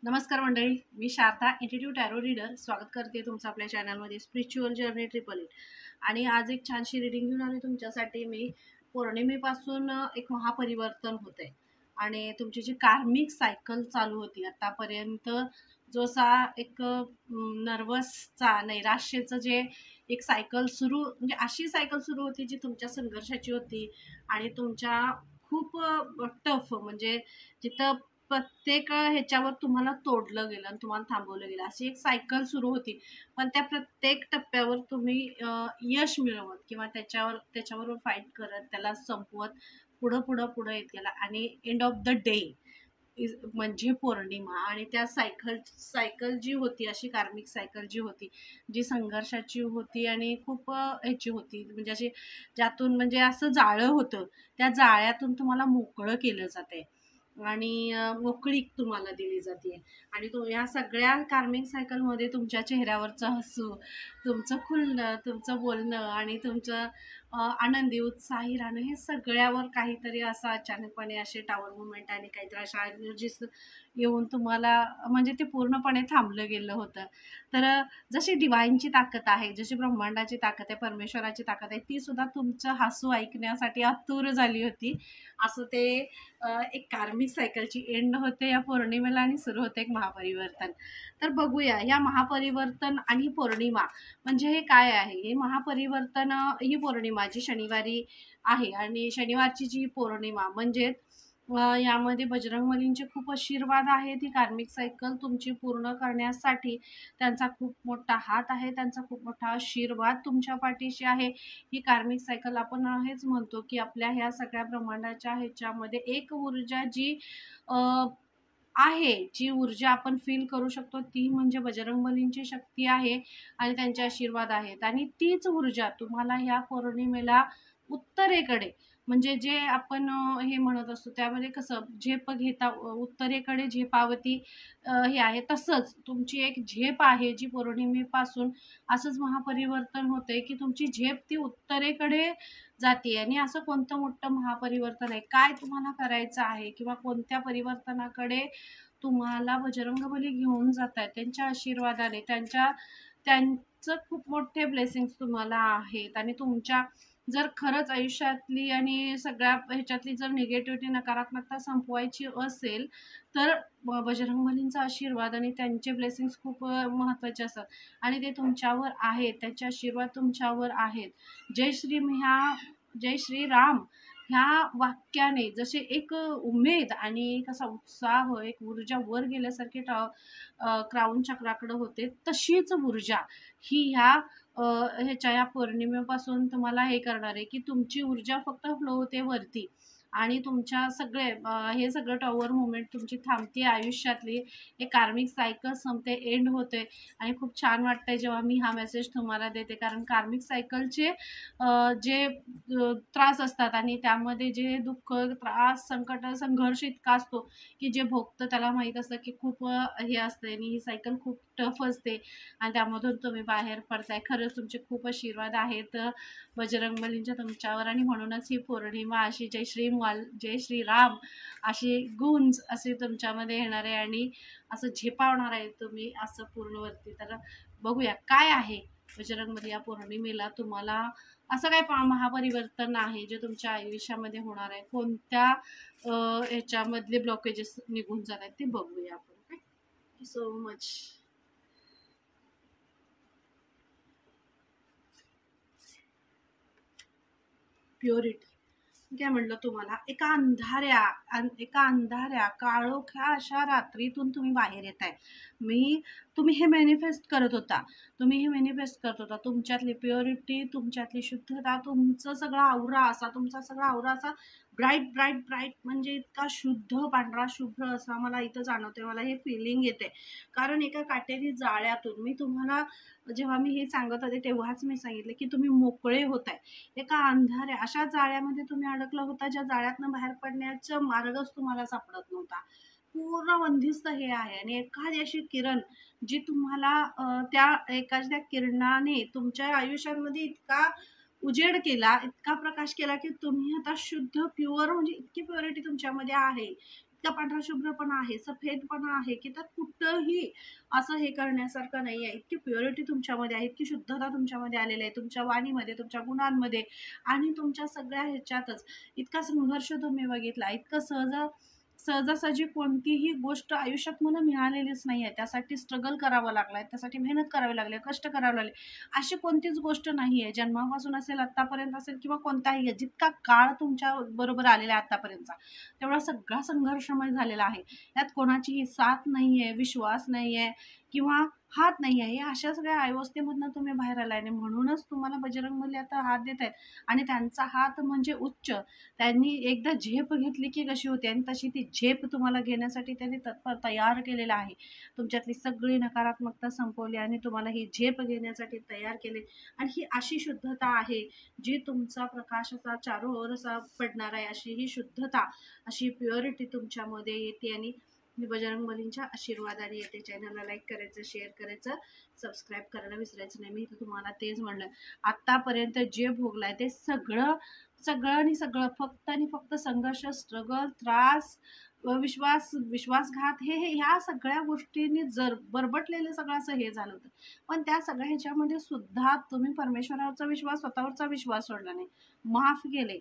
नमस्कार मंडळी, मी Sharda institute tarot reader स्वागत करते तुमचं आपल्या चॅनलमध्ये स्पिरिच्युअल जर्नी ट्रिपल 8. आणि आज एक छानशी रीडिंग घेऊन आली तुमच्यासाठी. मी पौर्णिमेपासून एक महापरिवर्तन होते आणि तुमची जी कार्मिक सायकल चालू होती आतापर्यंत, जो असा एक नर्वसचा नैराश्याचं जे एक सायकल सुरू, म्हणजे अशी सायकल सुरू होती जी तुमच्या संघर्षाची होती आणि तुमच्या खूप टफ, म्हणजे जिथं प्रत्येक ह्याच्यावर तुम्हाला तोडलं गेलं आणि तुम्हाला थांबवलं गेलं, अशी एक सायकल सुरू होती. पण त्या प्रत्येक टप्प्यावर तुम्ही यश मिळवत किंवा त्याच्याबरोबर फाईट करत त्याला संपवत पुढं पुढं पुढं येत गेला आणि एंड ऑफ द डे म्हणजे पौर्णिमा. आणि त्या सायकल जी होती, अशी कार्मिक सायकल जी होती, जी संघर्षाची होती आणि खूप ह्याची होती, म्हणजे अशी ज्यातून म्हणजे असं जाळं होतं, त्या जाळ्यातून तुम्हाला मोकळं केलं जाते आणि मोकळीक तुम्हाला दिली जाते. आणि या सगळ्या कार्मिक सायकलमध्ये तुमच्या चेहऱ्यावरचं हसू, तुमचं खुलणं, तुमचं बोलणं आणि तुमचं आनंदी उत्साही राहणं, हे सगळ्यावर काहीतरी असं अचानकपणे असे टॉवर मुवमेंट आणि काहीतरी अशा एनर्जीज येऊन तुम्हाला, म्हणजे ते पूर्णपणे थांबलं गेलं होतं. तर जशी डिवाईनची ताकद आहे, जशी ब्रह्मांडाची ताकद आहे, परमेश्वराची ताकद आहे, ती सुद्धा तुमचं हसू ऐकण्यासाठी आतुर झाली होती. असं ते एक कार्मिक सायकलची एंड होते या पौर्णिमेला आणि सुरू होते एक महापरिवर्तन. तर बघूया या महापरिवर्तन आणि पौर्णिमा म्हणजे हे काय आहे. हे महापरिवर्तन, ही पौर्णिमा जी शनिवारी आहे आणि शनिवारची जी पौर्णिमा म्हणजे यामध्ये बजरंगबलींचे खूप आशीर्वाद आहेत. ही कार्मिक सायकल तुमची पूर्ण करण्यासाठी त्यांचा खूप मोठा हात आहे, त्यांचा खूप मोठा आशीर्वाद तुमच्या पाठीशी आहे. ही कार्मिक सायकल आपण हेच म्हणतो की आपल्या ह्या सगळ्या ब्रह्मांडाच्या ह्याच्यामध्ये एक ऊर्जा जी आहे, जी ऊर्जा आपण फील करू शकतो, ती म्हणजे बजरंगबलींची शक्ती आहे आणि त्यांचे आशीर्वाद आहेत. आणि तीच ऊर्जा तुम्हाला ह्या पौर्णिमेला उत्तरेकडे, म्हणजे जे आपण हे म्हणत असतो त्यामध्ये कसं झेप घेता, उत्तरेकडे झेपावती हे आहे, तसंच तुमची एक झेप आहे जी पौर्णिमेपासून असंच महापरिवर्तन होतंय की तुमची झेप ती उत्तरेकडे जाते. आणि असं कोणतं मोठं महापरिवर्तन आहे, काय तुम्हाला करायचं आहे किंवा कोणत्या परिवर्तनाकडे तुम्हाला बजरंगबली घेऊन जात आहेत त्यांच्या आशीर्वादाने, त्यांचं खूप मोठे ब्लेसिंग्स तुम्हाला आहेत. आणि तुमच्या जर खरंच आयुष्यातली आणि सगळ्या ह्याच्यातली जर निगेटिव्हिटी, नकारात्मकता संपवायची असेल, तर बजरंगबलींचा आशीर्वाद आणि त्यांचे ब्लेसिंग्स खूप महत्त्वाचे असतात आणि ते तुमच्यावर आहेत, त्यांचे आशीर्वाद तुमच्यावर आहेत. जय श्री जय श्रीराम ह्या वाक्याने जसे एक उमेद आणि एक असा उत्साह, एक ऊर्जा वर गेल्यासारखे क्राऊन चक्राकडे होते, तशीच ऊर्जा ही ह्या ह्याच्या या पौर्णिमेपासून तुम्हाला हे करणार आहे की तुमची ऊर्जा फक्त फ्लो होते वरती आणि तुमच्या सगळे हे सगळं टॉवर मुवमेंट तुमची थांबते आयुष्यातली. एक कार्मिक सायकल संपते, एंड होते. आणि खूप छान वाटतंय जेव्हा मी हा मेसेज तुम्हाला देते, कारण कार्मिक सायकलचे जे त्रास असतात आणि त्यामध्ये जे दुःख, त्रास, संकट, संघर्ष इतका असतो की जे भोगतं त्याला माहीत असतं की खूप हे असतं आणि ही सायकल खूप टफ असते आणि त्यामधून तुम्ही बाहेर पडताय. खरंच तुमचे खूप आशीर्वाद आहेत बजरंगबलींच्या तुमच्यावर आणि म्हणूनच ही पौर्णिमा अशी जय श्रीराम अशी गुंज अशी तुमच्यामध्ये येणार आहे आणि असं झेपावणार आहे तुम्ही असं पूर्णवरती. तर बघूया काय आहे बजरंगबली या पौर्णिमेला तुम्हाला असं काय महापरिवर्तन आहे जे तुमच्या आयुष्यामध्ये होणार आहे, कोणत्या ह्याच्यामधले ब्लॉकेजेस निघून जात आहेत ते बघूया आपण. Thank you so much. प्युरिटी काय म्हणलं तुम्हाला, एका अंधाऱ्या काळोख्या अशा रात्रीतून तुम्ही बाहेर येताय. तुम्ही हे मॅनिफेस्ट करत होता, तुमच्यातली प्युरिटी, तुमच्यातली शुद्धता, तुमचं सगळा आवरा असा, तुमचा सगळा आवरा असा ब्राईट ब्राईट ब्राईट, म्हणजे इतका शुद्ध पांढरा शुभ्र असा मला इथं जाणवते, मला हे फिलिंग येते. कारण एका काटेरी जाळ्यातून मी तुम्हाला, जेव्हा मी हे सांगत होते तेव्हाच मी सांगितलं की तुम्ही मोकळे होताय. एका अंधाऱ्या अशा जाळ्यामध्ये तुम्ही अडकला होता, ज्या जाळ्यातनं बाहेर पडण्याचा मार्गच तुम्हाला सापडत नव्हता. पूर्ण बंदिस्त हे आहे आणि एखादी अशी किरण जी तुम्हाला त्या एखाद्या किरणाने तुमच्या आयुष्यामध्ये इतका उजेड केला, इतका प्रकाश केला की तुम्ही आता शुद्ध प्युअर, म्हणजे इतकी प्युरिटी तुमच्यामध्ये आहे, इतका पांढरा शुभ्रपणा आहे, सफेदपणा आहे की त्यात कुठंही असं हे करण्यासारखं नाही आहे. इतकी प्युरिटी तुमच्यामध्ये आहे, इतकी शुद्धता तुमच्यामध्ये आलेली आहे, तुमच्या वाणीमध्ये, तुमच्या गुणांमध्ये आणि तुमच्या सगळ्या ह्याच्यातच. इतका संघर्ष तुम्ही बघितला, इतकं सहजासहजी कोणतीही गोष्ट आयुष्यात मला मिळालेलीच नाही आहे. त्यासाठी स्ट्रगल करावं लागलाय, त्यासाठी मेहनत करावी लागली, कष्ट करावे लागले. अशी कोणतीच गोष्ट नाही आहे, जन्मापासून असेल, आत्तापर्यंत असेल किंवा कोणताही आहे, जितका काळ तुमच्या बरोबर आलेला आहे आत्तापर्यंतचा, तेवढा सगळा संघर्षमय झालेला आहे. यात कोणाचीही साथ नाही आहे, विश्वास नाही आहे किंवा हात नाही आहे. या अशा सगळ्या अवस्थेमधनं तुम्ही बाहेर आलाय आणि म्हणूनच तुम्हाला बजरंगबली आता हात देत आहेत आणि त्यांचा हात म्हणजे उच्च. त्यांनी एकदा झेप घेतली की कशी होते आणि तशी ती झेप तुम्हाला घेण्यासाठी त्यांनी तत्पर तयार केलेला आहे. तुमच्यातली सगळी नकारात्मकता संपवली आणि तुम्हाला ही झेप घेण्यासाठी तयार केले. आणि ही अशी शुद्धता आहे जी तुमचा प्रकाश असा चारोओर असा पडणार आहे. अशी ही शुद्धता, अशी प्युरिटी तुमच्यामध्ये येते आणि मी बजरंगबलींच्या आशीर्वादाने येते. चॅनलला लाईक करायचं, शेअर करायचं, सबस्क्राईब करायला विसरायचं नाही. मी तुम्हाला तेच म्हणलं, आत्तापर्यंत जे भोगलाय ते सगळं सगळं आणि सगळं फक्त आणि फक्त संघर्ष, स्ट्रगल, त्रास, विश्वासघात हे ह्या सगळ्या गोष्टींनी जर बरबटलेलं सगळं असं हे झालं होतं. पण त्या सगळ्या ह्याच्यामध्ये सुद्धा तुम्ही परमेश्वरावरचा विश्वास, स्वतःवरचा विश्वास सोडला नाही, माफ केले.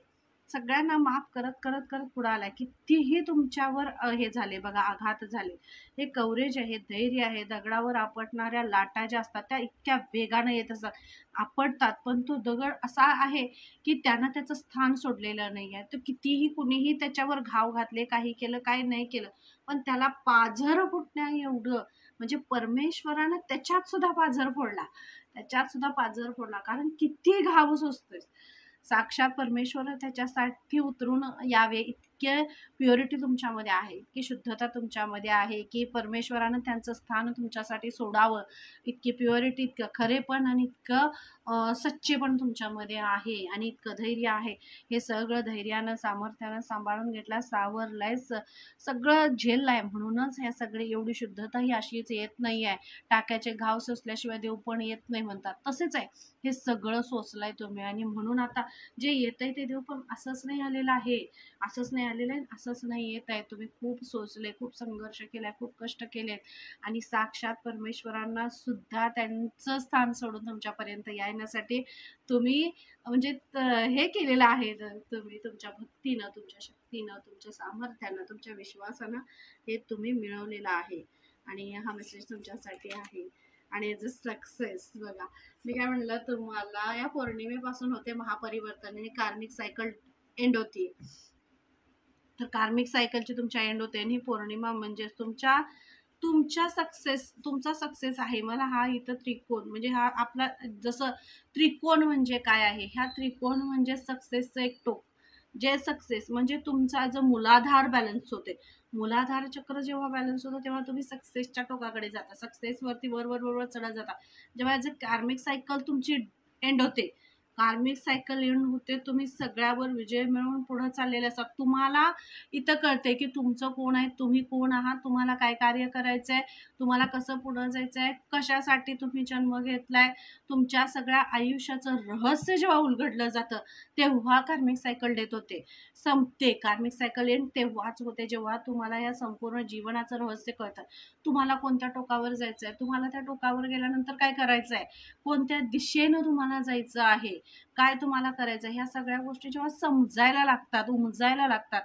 सगळ्यांना माफ करत करत करत पुढे आलाय. कितीही तुमच्यावर हे झाले बघा, आघात झाले. हे कवरेज आहे, धैर्य आहे. दगडावर आपटणाऱ्या लाटा ज्या असतात त्या इतक्या वेगाने येत असतात, आपटतात, पण तो दगड असा आहे की त्यानं त्याचं स्थान सोडलेलं नाही आहे. तर कितीही कुणीही त्याच्यावर घाव घातले, काही केलं, काही नाही केलं, पण त्याला पाझर फुटण्या एवढं म्हणजे परमेश्वरानं त्याच्यात सुद्धा पाझर फोडला. त्याच्यात सुद्धा पाझर फोडला. कारण किती घाव सोसतोय. साक्षात परमेश्वर त्याच्यासाठी उतरून यावे, इतके प्युरिटी तुमच्यामध्ये आहे, इतकी शुद्धता तुमच्यामध्ये आहे की परमेश्वरानं त्यांचं स्थान तुमच्यासाठी सोडावं. इतकी प्युरिटी, इतकं खरेपण आणि इतकं सच्चेपण तुमच्यामध्ये आहे आणि इतकं धैर्य आहे. हे सगळं धैर्यानं, सामर्थ्यानं सांभाळून घेतलं, सावरलंय, सगळं झेललंय. म्हणूनच हे सगळे एवढी शुद्धता ही अशीच येत नाही आहे. टाक्याचे घाव सोसल्याशिवाय देव पण येत नाही म्हणतात, तसेच आहे. हे सगळं सोसलंय तुम्ही आणि म्हणून आता जे येतंय ते देव पण असंच नाही आलेलं आहे, असंच नाही आलेलं आहे, असंच नाही येत आहे. तुम्ही खूप सोसले, खूप संघर्ष केलाय, खूप कष्ट केलेत आणि साक्षात परमेश्वरांना सुद्धा त्यांचं स्थान सोडून तुमच्यापर्यंत येण्यासाठी तुम्ही म्हणजे हे केलेलं आहे. तुम्ही तुमच्या भक्तीनं, तुमच्या शक्तीनं, तुमच्या सामर्थ्यानं, तुमच्या विश्वासानं हे तुम्ही मिळवलेलं आहे आणि हा मेसेज तुमच्यासाठी आहे. आणि याचं सक्सेस बघा, मी काय म्हणलं तुम्हाला, या पौर्णिमेपासून होते महापरिवर्तन आणि कार्मिक सायकल एंड होती. तर कार्मिक सायकलची तुमच्या एंड होते आणि ही पौर्णिमा म्हणजे तुमच्या तुमचा सक्सेस आहे. मला हा इथं त्रिकोण म्हणजे हा आपला जसं त्रिकोण म्हणजे काय आहे, ह्या त्रिकोण म्हणजे सक्सेसचं एक टोक. जे सक्सेस म्हणजे तुमचा जो मूलाधार बॅलन्स होते, मूलाधार चक्र जेव्हा बॅलन्स होतं तेव्हा तुम्ही सक्सेसच्या टोकाकडे जाता, सक्सेसवरती वर वर वर वर चढत जाता. जेव्हा ॲज अ कार्मिक सायकल तुमची एंड होते, कार्मिक सायकल एंड होते, तुम्ही सगळ्यावर विजय मिळवून पुढे चाललेले असतात. तुम्हाला इथं कळते की तुमचं कोण आहे, तुम्ही कोण आहात, तुम्हाला काय कार्य करायचंय, तुम्हाला कसं पुढं जायचंय, कशासाठी तुम्ही जन्म घेतलाय. तुमच्या सगळ्या आयुष्याचं रहस्य जेव्हा उलगडलं जातं तेव्हा कार्मिक सायकल डेथ होते, संपते. कार्मिक सायकल एंड तेव्हाच होते जेव्हा तुम्हाला या संपूर्ण जीवनाचं रहस्य कळतं. तुम्हाला कोणत्या टोकावर जायचंय, तुम्हाला त्या टोकावर गेल्यानंतर काय करायचंय, कोणत्या दिशेनं तुम्हाला जायचं आहे, काय तुम्हाला करायचं, ह्या सगळ्या गोष्टी जेव्हा समजायला लागतात, उमजायला लागतात,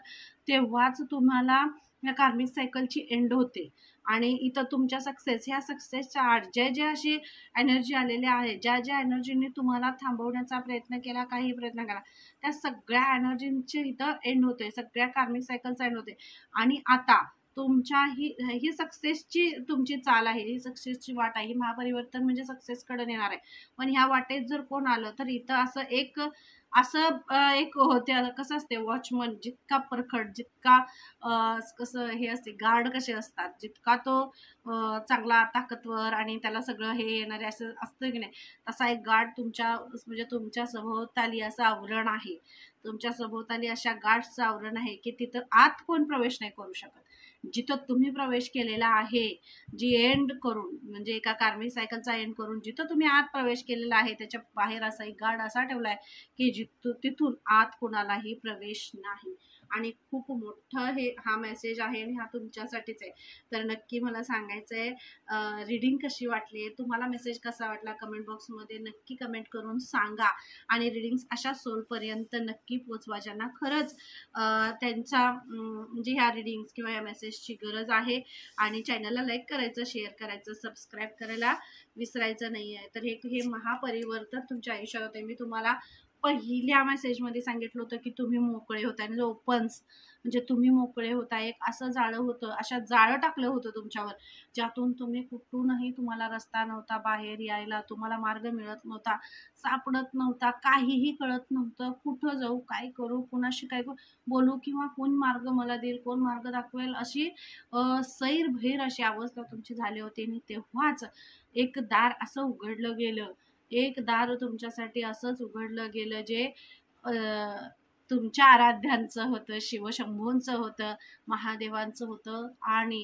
तेव्हाच तुम्हाला या कार्मिक सायकलची एंड होते. आणि इथं तुमच्या ह्या सक्सेसच्या आड ज्या अशी एनर्जी आलेल्या आहेत, ज्या एनर्जीने तुम्हाला थांबवण्याचा प्रयत्न केला, काही प्रयत्न केला, त्या सगळ्या एनर्जींची इथं एंड होते, सगळ्या कार्मिक सायकलचा एंड होते. आणि आता तुमच्या ही सक्सेसची तुमची चाल आहे, ही सक्सेसची वाट आहे. ही महापरिवर्तन म्हणजे सक्सेसकडे नेणार आहे. पण ह्या वाटेत जर कोण आलं तर इथं एक होते, कसं असते, वॉचमन जितका परखड, जितका कसं हे असते, गार्ड कसे असतात, जितका तो चांगला ताकदवर आणि त्याला सगळं हे येणारे असं असतं की नाही, तसा एक गार्ड म्हणजे तुमच्या सभोवताली असं आवरण आहे. तुमच्या सभोवताली अशा गार्डचं आवरण आहे की तिथं आत कोण प्रवेश नाही करू शकत. जिथं तुम्ही प्रवेश केलेला आहे, जी एंड करून म्हणजे एका कार्मिक सायकलचा एंड करून जिथं तुम्ही आत प्रवेश केलेला आहे, त्याच्या बाहेर असा एक गार्ड असा ठेवलाय की तिथून आत कोणालाही प्रवेश नाही. आणि खूप मोठं हा मेसेज आहे आणि हा तुमच्यासाठीच आहे. तर नक्की मला सांगायचं आहे रीडिंग कशी वाटली, तुम्हाला मेसेज कसा वाटला कमेंट बॉक्समध्ये नक्की कमेंट करून सांगा. आणि रीडिंग्स अशा सोलपर्यंत नक्की पोचवा ज्यांना खरंच त्यांच्या म्हणजे ह्या रीडिंग्स किंवा या मेसेजची गरज आहे. आणि चॅनलला लाईक करायचं, शेअर करायचं, सबस्क्राईब करायला विसरायचं नाही आहे. तर हे महापरिवर्तन तुमच्या आयुष्यात होते. मी तुम्हाला पहिल्या मेसेजमध्ये सांगितलं होतं की तुम्ही मोकळे होता आणि ओपन्स म्हणजे तुम्ही मोकळे होता. एक असं जाळं होतं, अशा जाळं टाकलं होतं तुमच्यावर, ज्यातून तुम्ही कुठूनही तुम्हाला रस्ता नव्हता बाहेर यायला, तुम्हाला मार्ग मिळत नव्हता, सापडत नव्हता, काहीही कळत नव्हतं, कुठं जाऊ, काय करू, कुणाशी काय बोलू किंवा कोण मार्ग मला देईल, कोण मार्ग दाखवेल, अशी सैरभैर अशी अवस्था तुमची झाली होती. आणि तेव्हाच एक दार असं उघडलं गेलं, एक दार तुमच्यासाठी असंच उघडलं गेलं जे अ, तुमच्या आराध्यांचं होतं, शिवशंभूंचं होतं, महादेवांचं होतं. आणि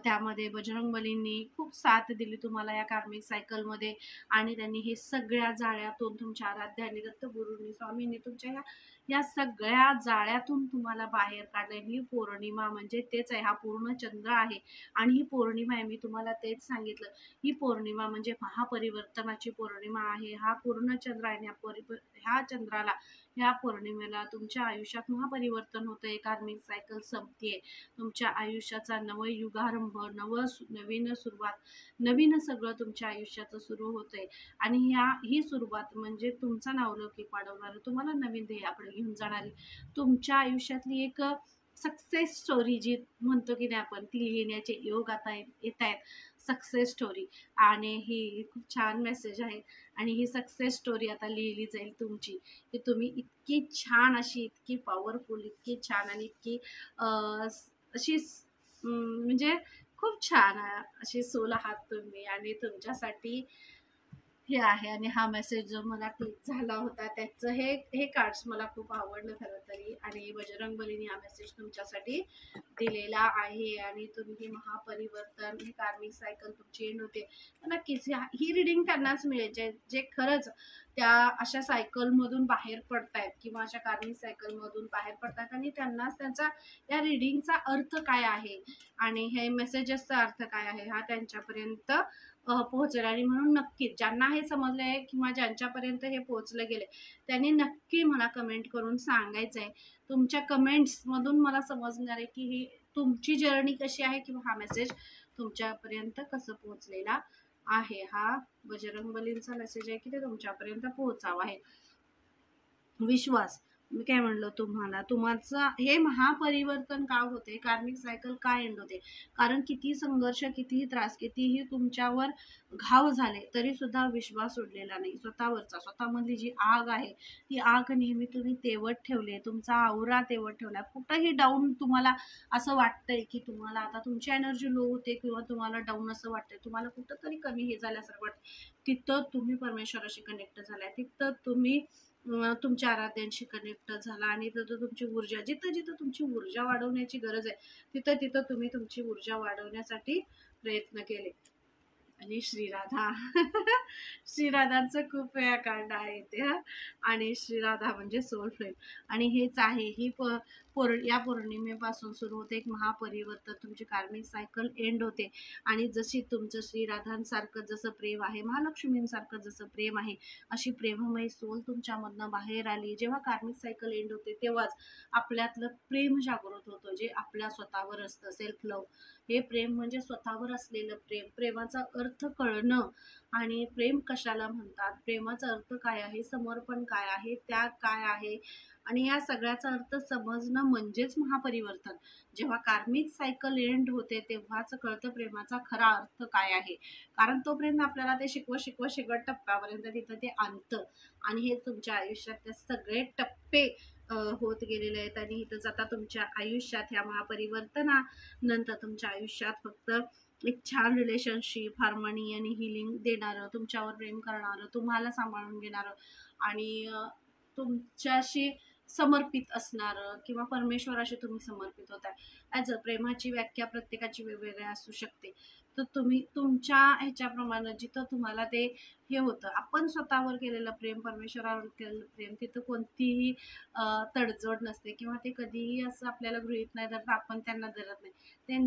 त्यामध्ये बजरंगबलींनी खूप साथ दिली तुम्हाला या कार्मिक सायकलमध्ये. आणि त्यांनी हे सगळ्या जाळ्यातून तुमच्या आराध्यांनी, दत्तगुरूंनी, स्वामींनी तुमच्या या सगळ्या जाळ्यातून तुम्हाला बाहेर काढले. ही पौर्णिमा म्हणजे तेच आहे, हा पूर्ण चंद्र आहे. आणि ही पौर्णिमा आहे, मी तुम्हाला तेच सांगितलं, ही पौर्णिमा म्हणजे महापरिवर्तनाची पौर्णिमा आहे. हा पूर्ण चंद्र आहे. ह्या चंद्राला, ह्या पौर्णिमेला तुमच्या आयुष्यात महापरिवर्तन होतंय, कार्मिक सायकल संपतेय, तुमच्या आयुष्याचा नवयुगारंभ, नवीन सुरुवात, नवीन सगळं तुमच्या आयुष्याचं सुरू होतंय. आणि ही सुरुवात म्हणजे तुमचा नावलौकिक वाढवणारी, तुम्हाला नवीन ध्येयाकडे घेऊन जाणारी, तुमच्या आयुष्यातली एक सक्सेस स्टोरी जी म्हणतो की नाही आपण, ती लिहिण्याचे योग आता येत आहेत. Success story. आणि ही खूप छान मेसेज आहे. आणि ही सक्सेस स्टोरी आता लिहिली जाईल तुमची, की तुम्ही इतकी छान अशी, इतकी पॉवरफुल, इतकी छान आणि इतकी अशी म्हणजे खूप छान अशी सोल आहात तुम्ही. आणि तुमच्यासाठी हे आहे. आणि हा मेसेज जो मला क्लिक झाला होता त्याचं हे कार्ड्स मला खूप आवडलं खरं तरी. आणि बजरंगबलीने हा मेसेज तुमच्यासाठी दिलेला आहे. आणि तुम्ही हे महापरिवर्तन, ही कार्मिक सायकल तुमची एंड होते. नक्कीच ही रीडिंग त्यांनाच मिळेल जे खरंच त्या अशा सायकलमधून बाहेर पडतायत किंवा अशा कार्मिक सायकलमधून बाहेर पडतात. आणि त्यांनाच त्यांचा या रीडिंगचा अर्थ काय आहे आणि हे मेसेजेसचा अर्थ काय आहे हा त्यांच्यापर्यंत पोहोचेल. आणि म्हणून नक्कीच ज्यांना हे समजलंय किंवा ज्यांच्यापर्यंत हे पोहोचलं गेले, त्यांनी नक्की मला कमेंट करून सांगायचं आहे. तुमच्या कमेंट्स मधून मला समजणार आहे की ही तुमची जर्नी कशी आहे किंवा हा मेसेज तुमच्यापर्यंत कसं पोहोचलेला आहे. हा बजरंगबलींचा मेसेज आहे की ते तुमच्यापर्यंत पोहोचावा आहे. विश्वास, मी काय म्हणलं तुम्हाला, तुमचं हे महापरिवर्तन का होते, कार्मिक सायकल का एंड होते, कारण किती संघर्ष, कितीही त्रास, कितीही तुमच्यावर घाव झाले तरी सुद्धा विश्वास सोडलेला नाही. स्वतःवरचा, स्वतःमधली जी आग आहे ती आग नेहमी तुम्ही तेवत ठेवली आहे, तुमचा आवरा तेवत ठेवला. कुठंही डाऊन तुम्हाला असं वाटतंय की तुम्हाला आता तुमची एनर्जी लो होते किंवा तुम्हाला डाऊन असं वाटतंय, तुम्हाला कुठंतरी कमी हे झाल्यासारखं वाटतं, तिथं तुम्ही परमेश्वराशी कनेक्ट झालाय, तिथं तुम्ही तुमच्या आराध्यांशी कनेक्ट झाला. आणि तिथं तुमची ऊर्जा, जिथं जिथं तुमची ऊर्जा वाढवण्याची गरज आहे तिथं तिथं तुम्ही तुमची ऊर्जा वाढवण्यासाठी प्रयत्न केले. आणि श्रीराधा श्रीराधांचं खूप वेळा कार्ड आहे ते आणि श्रीराधा म्हणजे सोल फ्रेंड. आणि हेच आहे, या पौर्णिमेपासून सुरू होते एक महापरिवर्तन, तुमची कार्मिक सायकल एंड होते. आणि जशी तुमचं श्रीराधांसारखं जसं प्रेम आहे, महालक्ष्मींसारखं जसं प्रेम आहे, अशी प्रेममय सोल तुमच्यामधनं बाहेर आली. जेव्हा कार्मिक सायकल एंड होते तेव्हाच आपल्यातलं प्रेम जागृत होतं, जे आपल्या स्वतःवर असतं, सेल्फ लव्ह. हे प्रेम म्हणजे स्वतःवर असलेलं प्रेम, प्रेमाचा अर्थ कळणं. आणि प्रेम कशाला म्हणतात, प्रेमाचा अर्थ काय आहे, समर्पण काय आहे, त्याग काय आहे, आणि या सगळ्याचा अर्थ समजणं म्हणजेच महापरिवर्तन. जेव्हा कार्मिक सायकल एंड होते तेव्हाच कळतं प्रेमाचा खरा अर्थ काय आहे. कारण तोपर्यंत आपल्याला ते शिकवत टप्प्यापर्यंत तिथं ते आणतं. आणि हे तुमच्या आयुष्यात ते सगळे टप्पे होत गेलेले आहेत. आणि इथंच आता तुमच्या आयुष्यात ह्या महापरिवर्तनानंतर तुमच्या आयुष्यात फक्त एक छान रिलेशनशिप, हार्मनी आणि हिलिंग देणारं, तुमच्यावर प्रेम करणारं, तुम्हाला सांभाळून घेणारं आणि तुमच्याशी समर्पित असणारं किंवा परमेश्वराशी तुम्ही समर्पित होताय. ॲज अ प्रेमाची व्याख्या प्रत्येकाची वेगवेगळी असू शकते. तर तुम्ही तुमच्या ह्याच्याप्रमाणे जिथं तुम्हाला ते हे होतं, आपण स्वतःवर केलेलं प्रेम, परमेश्वरावर केलेलं प्रेम, तिथं कोणतीही तडजोड नसते किंवा ते कधीही असं आपल्याला गृहीत नाही धरत, आपण त्यांना धरत नाही. ते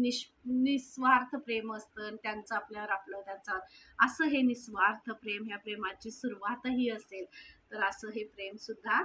निस्वार्थ प्रेम असतं आणि त्यांचं आपल्यावर, आपलं त्यांचा, असं हे निस्वार्थ प्रेम, ह्या प्रेमाची सुरुवातही असेल. तर असं हे प्रेम सुद्धा,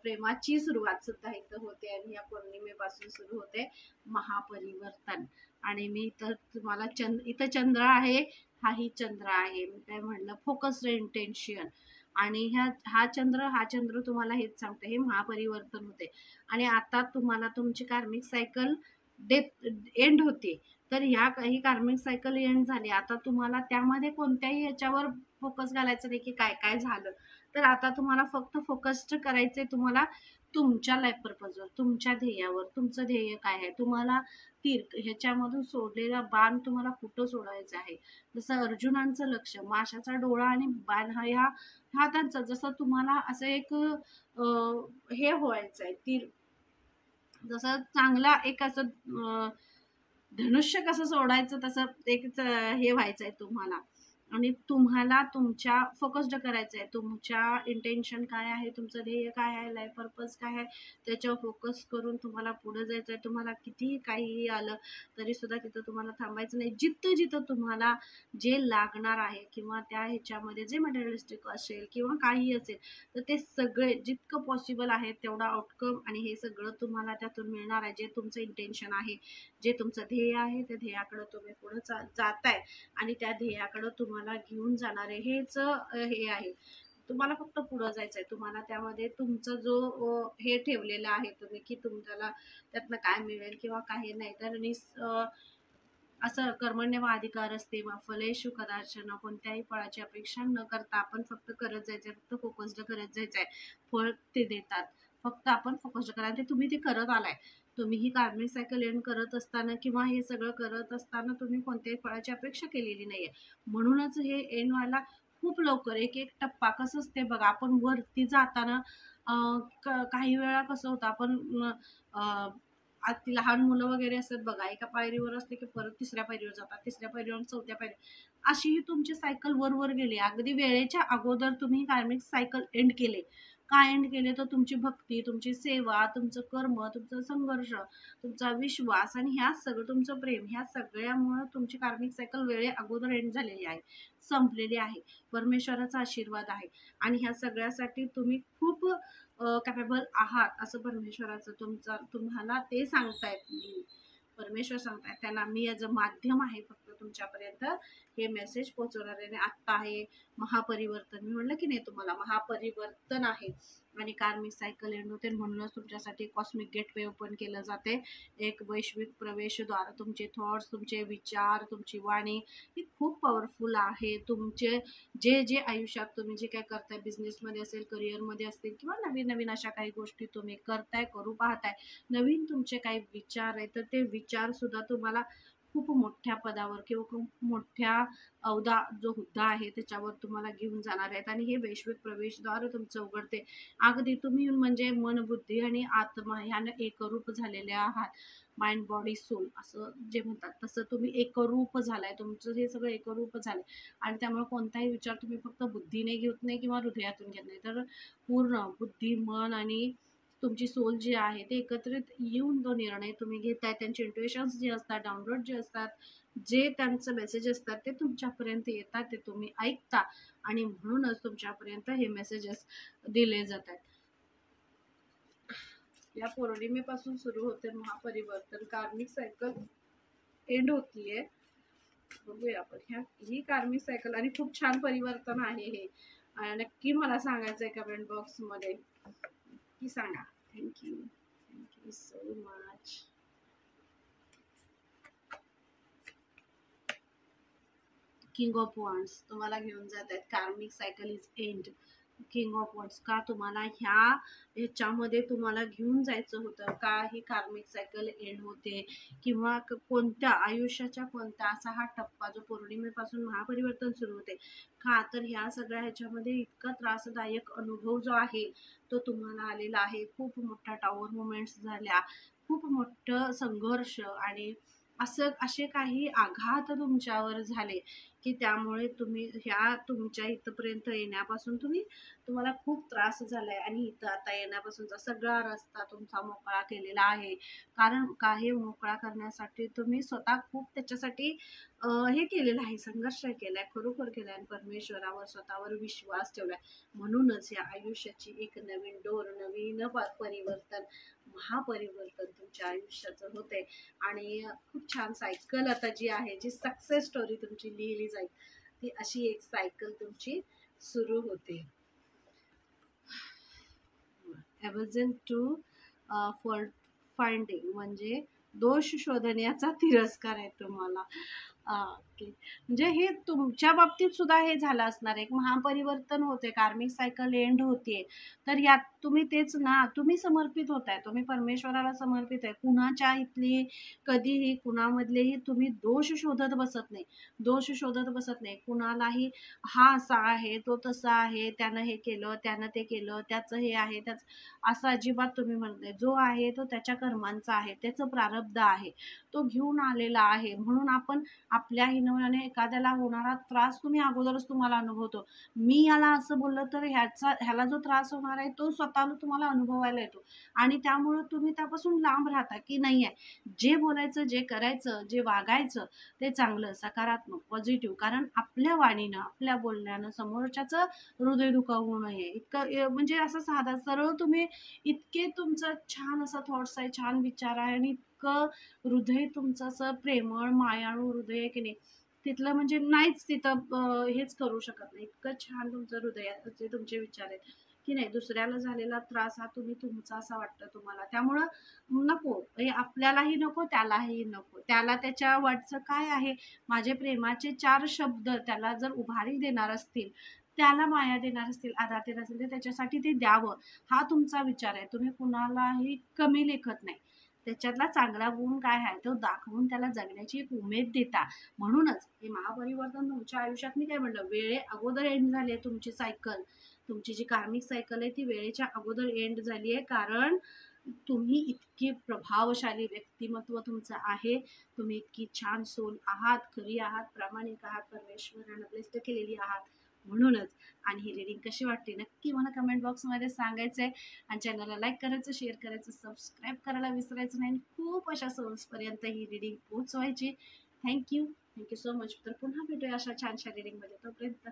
प्रेमाची सुरुवात सुद्धा इथं होते आणि या पौर्णिमेपासून सुरू होते महापरिवर्तन. आणि मी तर तुम्हाला इथं चंद्र आहे, हाही चंद्र आहे. मी काय म्हणलं, फोकस्ड इंटेन्शन. आणि हा चंद्र तुम्हाला हेच सांगते, हे महापरिवर्तन होते. आणि आता तुम्हाला तुमची कार्मिक सायकल डेथ एंड होते. तर ह्या ही कार्मिक सायकल एंड झाली. आता तुम्हाला त्यामध्ये कोणत्याही ह्याच्यावर फोकस घालायचं नाही की काय काय झालं. तर आता तुम्हाला फक्त फोकस्ड करायचंय तुम्हाला तुमच्या लाईफ पर्पजवर, तुमच्या ध्येयावर. तुमचं ध्येय काय आहे, तुम्हाला तीर ह्याच्यामधून सोडलेला बाण तुम्हाला कुठं सोडायचं आहे. जसं अर्जुनांचं लक्ष माशाचा डोळा आणि बाण, हा त्यांचा, जसं तुम्हाला असं एक हे व्हायचं आहे तीर, जसं चांगला एक असं धनुष्य कसं सोडायचं तसं एक हे व्हायचंय तुम्हाला. आणि तुम्हाला तुमच्या फोकस्ड करायचं आहे, तुमच्या इंटेन्शन काय आहे, तुमचं ध्येय काय आहे, लाईफ पर्पज काय आहे, त्याच्यावर फोकस करून तुम्हाला पुढे जायचं आहे. तुम्हाला कितीही काहीही आलं तरी सुद्धा तिथं तुम्हाला थांबायचं नाही. जिथं जिथं तुम्हाला जे लागणार आहे किंवा त्या ह्याच्यामध्ये जे मटेरियलिस्टिक असेल किंवा काही असेल, तर ते सगळे जितकं पॉसिबल आहे तेवढा आउटकम आणि हे सगळं तुम्हाला त्यातून मिळणार आहे. जे तुमचं इंटेन्शन आहे, जे तुमचं ध्येय आहे, त्या ध्येयाकडे तुम्ही पुढे जाताय आणि त्या ध्येयाकडे तुम्हाला घेऊन जाणारे हेच हे आहे. तुम्हाला फक्त पुढं जायचंय. तुम्हाला त्यामध्ये तुमचं जो हे ठेवलेलं आहे तुम्ही की तुम्हाला त्यातनं काय मिळेल किंवा काही नाही. तर असं कर्मण्येवाधिकार असते वा फलेषु कदाचन, कोणत्याही फळाची अपेक्षा न करता आपण फक्त करत जायचंय, फक्त फोकस्ड करत जायचंय. फळ ते देतात, फक्त आपण फोकस्ड करा. ते तुम्ही ते करत आलाय. तुम्ही ही कार्मिक सायकल एंड करत असताना किंवा हे सगळं करत असताना तुम्ही कोणत्याही फळाची अपेक्षा केलेली नाहीये. म्हणूनच हे एंड व्हायला खूप लवकर, एक एक टप्पा कसं असते बघा. आपण वरती जाताना काही वेळा कसं होतं, आपण ती लहान मुलं वगैरे असतात बघा, एका पायरीवर असते की परत तिसऱ्या पायरीवर जातात, तिसऱ्या पायरीवर चौथ्या पायरी, अशी ही तुमची सायकल वर गेली. अगदी वेळेच्या अगोदर तुम्ही कार्मिक सायकल एंड केले. का एंड केले, तर तुमची भक्ती, तुमची सेवा, तुमचं कर्म, तुमचा संघर्ष, तुमचा विश्वास आणि ह्या सगळं तुमचं प्रेम, ह्या सगळ्यामुळे तुमची कार्मिक सायकल वेळे अगोदर एंड झालेली आहे, संपलेली आहे. परमेश्वराचा आशीर्वाद आहे आणि ह्या सगळ्यासाठी तुम्ही खूप कॅपेबल आहात असं परमेश्वराचं तुम्हाला ते सांगतायत. परमेश्वर सांगतायत त्यांना, मी ॲज अ माध्यम आहे फक्त तुमच्यापर्यंत हे मेसेज पोहोचवणारे. आणि आत्ता आहे महापरिवर्तन. मी म्हणलं की नाही तुम्हाला, महापरिवर्तन आहे आणि कार्मिक सायकल एंड होते. म्हणूनच तुमच्यासाठी कॉस्मिक गेटवे ओपन केलं जाते, एक वैश्विक प्रवेशद्वार. तुमचे थॉट्स, तुमचे विचार, तुमची वाणी ही खूप पॉवरफुल आहे. तुमचे जे जे आयुष्यात तुम्ही जे काय करताय, बिझनेसमध्ये असेल, करिअरमध्ये असतील किंवा नवीन नवीन अशा काही गोष्टी तुम्ही करताय, करू पाहताय, नवीन तुमचे काही विचार आहेत, तर ते विचार सुद्धा तुम्हाला खूप मोठ्या पदावर किंवा खूप मोठ्या जो हुद्दा आहे त्याच्यावर तुम्हाला घेऊन जाणार आहेत. आणि हे वैश्विक प्रवेशद्वार तुमचं उघडते. अगदी तुम्ही म्हणजे मन, बुद्धी आणि आत्मा ह्यानं एकरूप झालेले आहात. माइंड, बॉडी, सोल असं जे म्हणतात तसं तुम्ही एकरूप झालाय. तुमचं हे सगळं एकरूप झालंय आणि त्यामुळे कोणताही विचार तुम्ही फक्त बुद्धीने घेत नाही किंवा हृदयातून घेत नाही, तर पूर्ण बुद्धी, मन आणि तुमची सोल जी आहे ते एकत्रित येऊन जो निर्णय तुम्ही घेताय, त्यांचे इंट्युएशन्स जे असतात, डाउनलोड जे असतात, जे त्यांचं मेसेज असतात, ते तुमच्यापर्यंत येतात, ते तुम्ही ऐकता आणि म्हणूनच तुमच्यापर्यंत हे मेसेजेस दिले जातात. या पौर्णिमेपासून सुरू होते महापरिवर्तन, कार्मिक सायकल एंड होतीये. बघूया आपण ही कार्मिक सायकल आणि खूप छान परिवर्तन आहे हे. नक्की मला सांगायचंय कमेंट बॉक्स मध्ये, की सांगा. Thank you so much. King of wands तुम्हाला घेऊन जात आहेत, कार्मिक cycle is end. King of wands का तुम्हाला ह्याच्यामध्ये तुम्हाला घेऊन जायचं होतं का, ही कार्मिक सायकल एंड होते किंवा कोणत्या आयुष्याच्या कोणत्या असा हा टप्पा जो पौर्णिमेपासून महापरिवर्तन सुरू होते का, तर ह्या सगळ्या ह्याच्यामध्ये इतका त्रासदायक अनुभव जो आहे तो तुम्हाला आलेला आहे. खूप मोठ्या टॉवर मुवमेंट्स झाल्या, खूप मोठं संघर्ष आणि असे काही आघात तुमच्यावर झाले की त्यामुळे तुम्ही तुमच्या इथपर्यंत येण्यापासून तुम्हाला खूप त्रास झालाय आणि इथं आता येण्यापासूनचा सगळा रस्ता तुमचा मोकळा केलेला आहे. कारण काही मोकळा करण्यासाठी तुम्ही स्वतः खूप त्याच्यासाठी हे केलेलं आहे, संघर्ष केलाय, खरोखर केलाय आणि परमेश्वरावर स्वतःवर विश्वास ठेवलाय. म्हणूनच या आयुष्याची एक नवीन डोर, नवीन परिवर्तन, महापरिवर्तन तुमच्या आयुष्याचं होतंय. आणि खूप छान सायकल आता जी आहे, जी सक्सेस स्टोरी तुमची लिहिली जाईल, ती अशी एक सायकल तुमची सुरू होते. एव्हर्जन टू फॉल्ट फाइंडिंग म्हणजे दोष शोधण्याचा तिरस्कार आहे तुम्हाला. ओके, म्हणजे हे तुमच्या बाबतीत सुद्धा हे झालं असणार आहे. एक महापरिवर्तन होते, कार्मिक सायकल एंड होतीये, तर यात तुम्ही तेच ना, तुम्ही समर्पित होताय, तुम्ही परमेश्वराला समर्पित आहे. कुणाच्या इथली कधीही कुणामधलेही तुम्ही दोष शोधत बसत नाही, दोष शोधत बसत नाही कुणालाही. हा असा आहे, तो तसा आहे, त्यानं हे केलं, त्यानं ते केलं, त्याचं हे आहे, असं अजिबात तुम्ही म्हणत नाही. जो आहे तो त्याच्या कर्मांचा आहे, त्याचं प्रारब्ध आहे, तो घेऊन आलेला आहे. म्हणून आपण आपल्या हिनवण्याने एखाद्याला होणारा त्रास तुम्ही अगोदरच तुम्हाला अनुभवतो. मी याला असं बोललं तर ह्याला जो त्रास होणार आहे तो स्वतःला तुम्हाला अनुभवायला येतो आणि त्यामुळं तुम्ही त्यापासून लांब राहता की नाही आहे. जे बोलायचं, जे करायचं, जे वागायचं ते चांगलं, सकारात्मक, पॉझिटिव्ह. कारण आपल्या वाणीनं, आपल्या बोलण्यानं समोरच्याचं हृदय दुखावू नये इतकं, म्हणजे असं साधा सरळ तुम्ही, इतके तुमचं छान असं थॉट्स आहे, छान विचार आहे आणि इतकं हृदय तुमचं असं प्रेमळ मायाळू हृदय आहे की नाही, तिथलं म्हणजे नाहीच तिथं हेच करू शकत नाही. इतकं छान तुमचं हृदयाचे तुमचे विचार आहेत की नाही. दुसऱ्याला झालेला त्रास हा तुमचा असा वाटतं तुम्हाला, त्यामुळं नको, हे आपल्यालाही नको, त्यालाही नको. त्याला त्याच्या वाटचं काय आहे, माझे प्रेमाचे 4 शब्द त्याला जर उभारी देणार असतील, त्याला माया देणार असतील, आधार देणार असतील, तर त्याच्यासाठी ते द्यावं, हा तुमचा विचार आहे. तुम्ही कुणालाही कमी लेखत नाही, त्याच्यातला चांगला गुण काय आहे तो दाखवून त्याला जगण्याची एक उमेद देता. म्हणूनच हे महापरिवर्तन तुमच्या आयुष्यात, मी काय म्हणलं, वेळे अगोदर एंड झाली आहे तुमची सायकल. तुमची जी कार्मिक सायकल आहे ती वेळेच्या अगोदर एंड झाली आहे, कारण तुम्ही इतके प्रभावशाली व्यक्तिमत्व तुमचं आहे, तुम्ही इतकी छान सोल आहात, खरी आहात, प्रामाणिक आहात, परमेश्वरानं ब्लेस्ड केलेली आहात. म्हणूनच. आणि ही रीडिंग कशी वाटली नक्की मला कमेंट बॉक्समध्ये सांगायचं आहे. आणि चॅनलला लाईक करायचं, शेअर करायचं, सबस्क्राईब करायला विसरायचं नाही. खूप अशा सोल्सपर्यंत ही रीडिंग पोहोचवायची. Thank you so much. तर पुन्हा भेटूया अशा छानशा रीडिंगमध्ये. तोपर्यंत